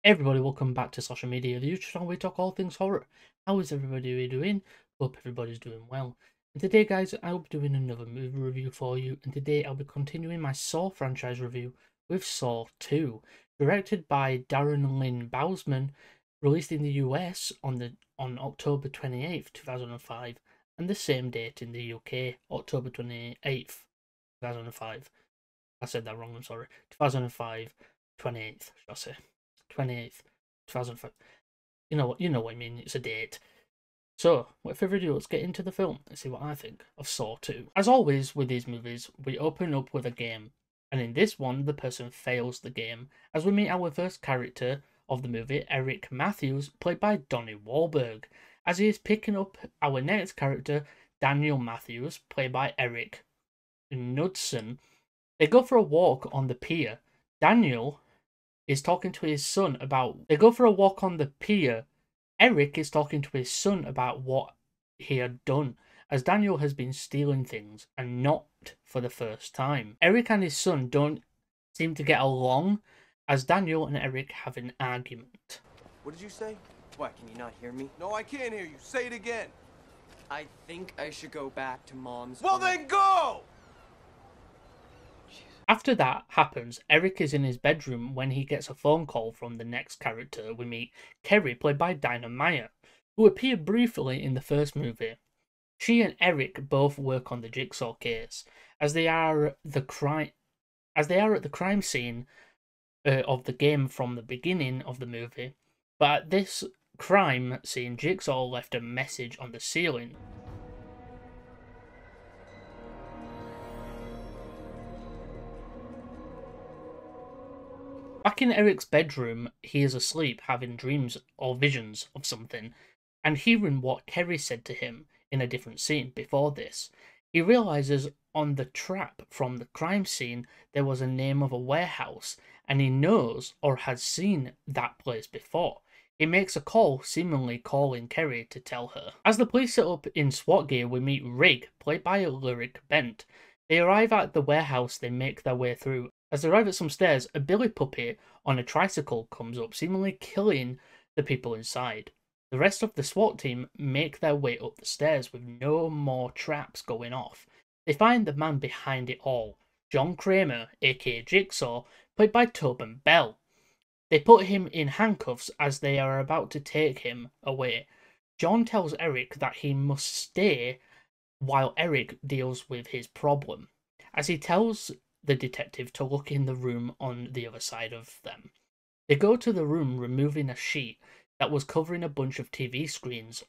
Everybody, welcome back to Social Media, the YouTube channel where we talk all things horror. How is everybody doing? Hope everybody's doing well. And today, guys, I'll be doing another movie review for you. And today, I'll be continuing my Saw franchise review with Saw 2, directed by Darren Lynn Bousman, released in the US on October 28th, 2005, and the same date in the UK, October 28th, 2005. I said that wrong, I'm sorry. 2005, 28th, should I say. 28th, 2005. You know what I mean, it's a date. So, without further ado, let's get into the film and see what I think of Saw 2. As always with these movies, we open up with a game, and in this one, the person fails the game, as we meet our first character of the movie, Eric Matthews, played by Donnie Wahlberg, as he is picking up our next character, Daniel Matthews, played by Eric Knudsen. They go for a walk on the pier. Daniel is talking to his son about... They go for a walk on the pier. Eric is talking to his son about what he had done, as Daniel has been stealing things, and not for the first time. Eric and his son don't seem to get along, as Daniel and Eric have an argument. What did you say? What, can you not hear me? No, I can't hear you. Say it again. I think I should go back to Mom's... Well, then go! After that happens, Eric is in his bedroom when he gets a phone call from the next character we meet, Kerry, played by Dinah Meyer, who appeared briefly in the first movie. She and Eric both work on the Jigsaw case, as they are at the crime scene of the game from the beginning of the movie. But at this crime scene, Jigsaw left a message on the ceiling. Back in Eric's bedroom, he is asleep, having dreams or visions of something, and hearing what Kerry said to him in a different scene before this. He realizes on the trap from the crime scene there was a name of a warehouse, and he knows or has seen that place before. He makes a call, seemingly calling Kerry to tell her. As the police set up in SWAT gear, we meet Rig, played by Lyric Bent. They arrive at the warehouse, they make their way through. As they arrive at some stairs, a billy puppy on a tricycle comes up, seemingly killing the people inside. The rest of the SWAT team make their way up the stairs with no more traps going off. They find the man behind it all, John Kramer, aka Jigsaw, played by Tobin Bell. They put him in handcuffs as they are about to take him away. John tells Eric that he must stay while Eric deals with his problem, as he tells the detective to look in the room on the other side of them. They go to the room, removing a sheet that was covering a bunch of TV screens.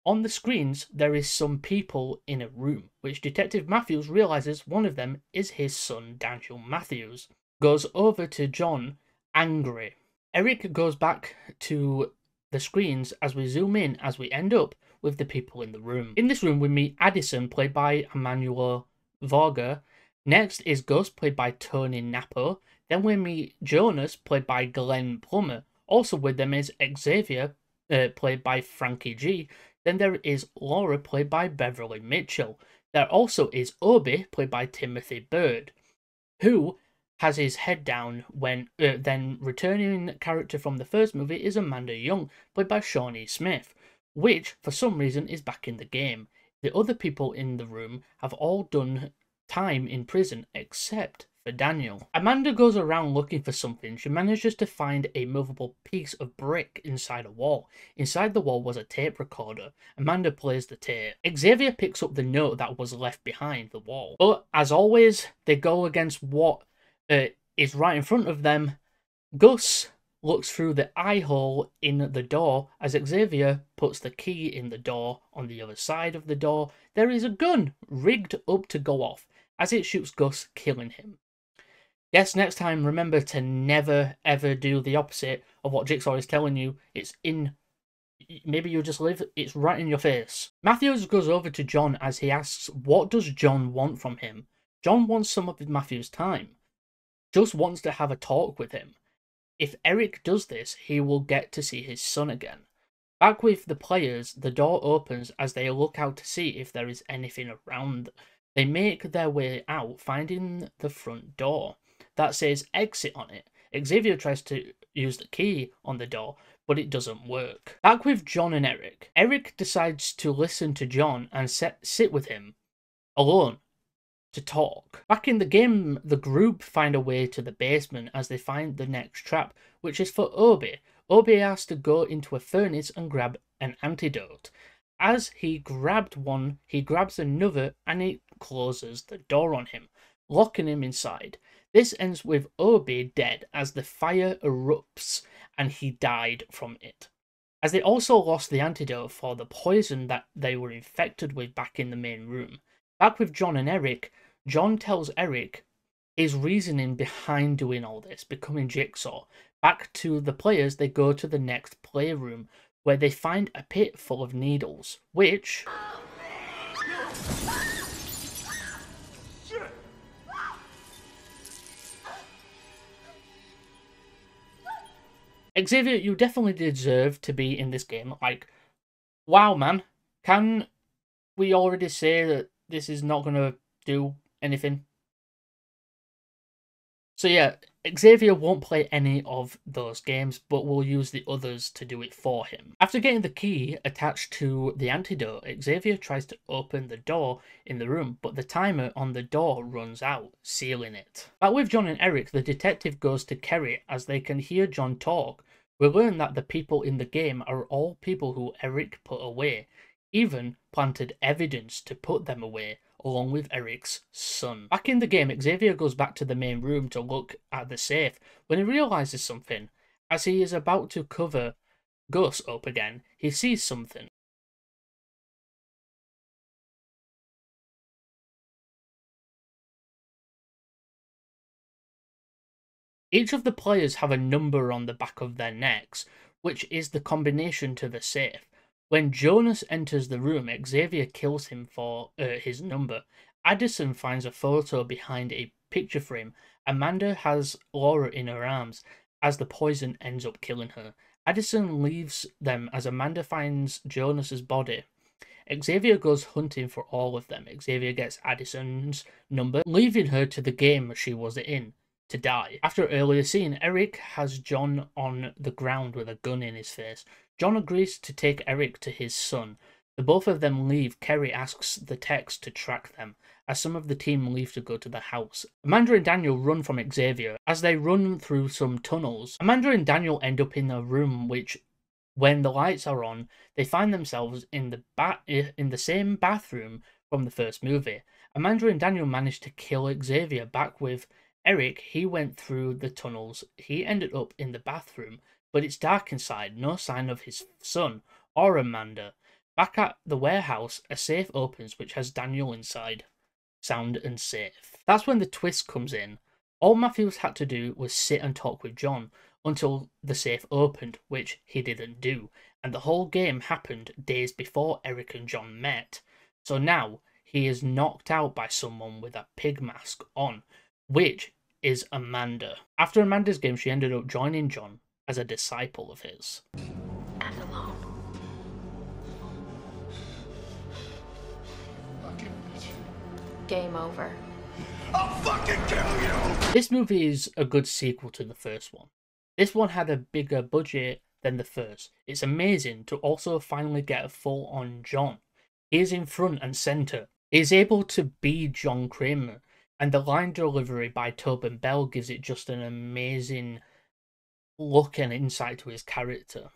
On the screens, there is some people in a room, which Detective Matthews realizes one of them is his son, Daniel Matthews. Goes over to John, angry. Eric goes back to the screens as we zoom in, as we end up with the people in the room. In this room, we meet Addison, played by Emmanuel Varga. Next is Gus, played by Tony Napo. Then we meet Jonas, played by Glenn Plummer. Also with them is Xavier, played by Frankie G. Then there is Laura, played by Beverly Mitchell. There also is Obi, played by Timothy Bird, who has his head down when... then returning character from the first movie is Amanda Young, played by Shawnee Smith, which for some reason is back in the game. The other people in the room have all done time in prison except for Daniel. Amanda goes around looking for something. She manages to find a movable piece of brick inside a wall. Inside the wall was a tape recorder. Amanda plays the tape. Xavier picks up the note that was left behind the wall. But as always, they go against what is right in front of them. Gus looks through the eye hole in the door as Xavier puts the key in the door. On the other side of the door, there is a gun rigged up to go off as it shoots Gus, killing him. Yes, next time, remember to never ever do the opposite of what Jigsaw is telling you. It's in... Maybe you just live... It's right in your face. Matthews goes over to John as he asks, what does John want from him? John wants some of Matthews' time. Just wants to have a talk with him. If Eric does this, he will get to see his son again. Back with the players, the door opens as they look out to see if there is anything around. They make their way out, finding the front door that says exit on it. Xavier tries to use the key on the door, but it doesn't work. Back with John and Eric. Eric decides to listen to John and sit with him alone to talk. Back in the game, the group find a way to the basement as they find the next trap, which is for Obi. Obi has to go into a furnace and grab an antidote. As he grabbed one, he grabs another and it closes the door on him, locking him inside. This ends with Obi dead as the fire erupts and he died from it. As they also lost the antidote for the poison that they were infected with back in the main room. Back with John and Eric, John tells Eric his reasoning behind doing all this, becoming Jigsaw. Back to the players, they go to the next playroom, where they find a pit full of needles, which... Xavier, you definitely deserve to be in this game. Like, wow, man. Can we already say that this is not going to do anything? So yeah, Xavier won't play any of those games, but will use the others to do it for him. After getting the key attached to the antidote, Xavier tries to open the door in the room, but the timer on the door runs out, sealing it. Back with John and Eric, the detective goes to Kerry as they can hear John talk. We learn that the people in the game are all people who Eric put away, even planted evidence to put them away, along with Eric's son. Back in the game, Xavier goes back to the main room to look at the safe when he realizes something. As he is about to cover Gus up again, he sees something. Each of the players have a number on the back of their necks, which is the combination to the safe. When Jonas enters the room, Xavier kills him for his number. Addison finds a photo behind a picture frame. Amanda has Laura in her arms as the poison ends up killing her. Addison leaves them as Amanda finds Jonas's body. Xavier goes hunting for all of them. Xavier gets Addison's number, leaving her to the game she was in to die. After an earlier scene, Eric has John on the ground with a gun in his face. John agrees to take Eric to his son. The both of them leave. Kerry asks the techs to track them, as some of the team leave to go to the house. Amanda and Daniel run from Xavier. As they run through some tunnels, Amanda and Daniel end up in a room which, when the lights are on, they find themselves in the same bathroom from the first movie. Amanda and Daniel manage to kill Xavier. Back with Eric, he went through the tunnels. He ended up in the bathroom, but it's dark inside, no sign of his son or Amanda. Back at the warehouse, a safe opens which has Daniel inside. Sound and safe. That's when the twist comes in. All Matthews had to do was sit and talk with John until the safe opened, which he didn't do. And the whole game happened days before Eric and John met. So now he is knocked out by someone with a pig mask on, which is Amanda. After Amanda's game, she ended up joining John as a disciple of his. And alone. Game over. I'll fucking kill you! This movie is a good sequel to the first one. This one had a bigger budget than the first. It's amazing to also finally get a full-on John. He is in front and centre. He is able to be John Kramer, and the line delivery by Tobin Bell gives it just an amazing look and insight to his character.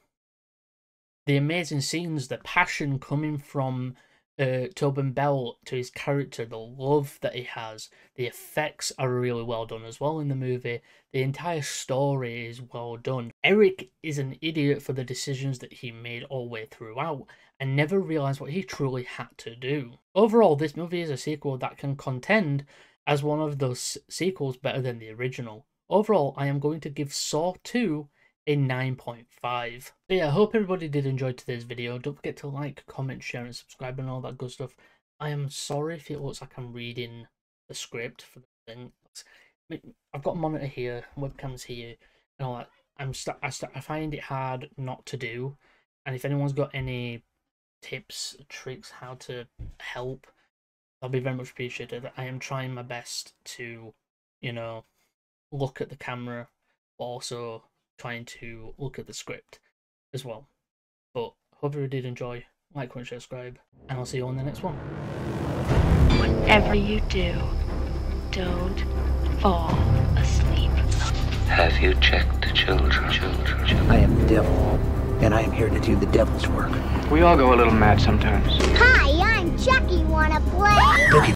The amazing scenes, the passion coming from Tobin Bell to his character, the love that he has, the effects are really well done as well in the movie. The entire story is well done. Eric is an idiot for the decisions that he made all the way throughout and never realised what he truly had to do. Overall, this movie is a sequel that can contend as one of those sequels better than the original. Overall, I am going to give Saw 2 a 9.5. So yeah, I hope everybody did enjoy today's video. Don't forget to like, comment, share and subscribe and all that good stuff. I am sorry if it looks like I'm reading the script for the thing. I've got a monitor here, webcams here and all that. I find it hard not to do, and if anyone's got any tips, tricks, how to help, I'll be very much appreciated. I am trying my best to, you know, look at the camera, but also trying to look at the script as well. But hope you did enjoy. Like, comment, share, subscribe, and I'll see you on the next one. Whatever you do, don't fall asleep. Have you checked the children? I am the devil, and I am here to do the devil's work. We all go a little mad sometimes. Hi, I'm Chucky. Wanna play? Don't you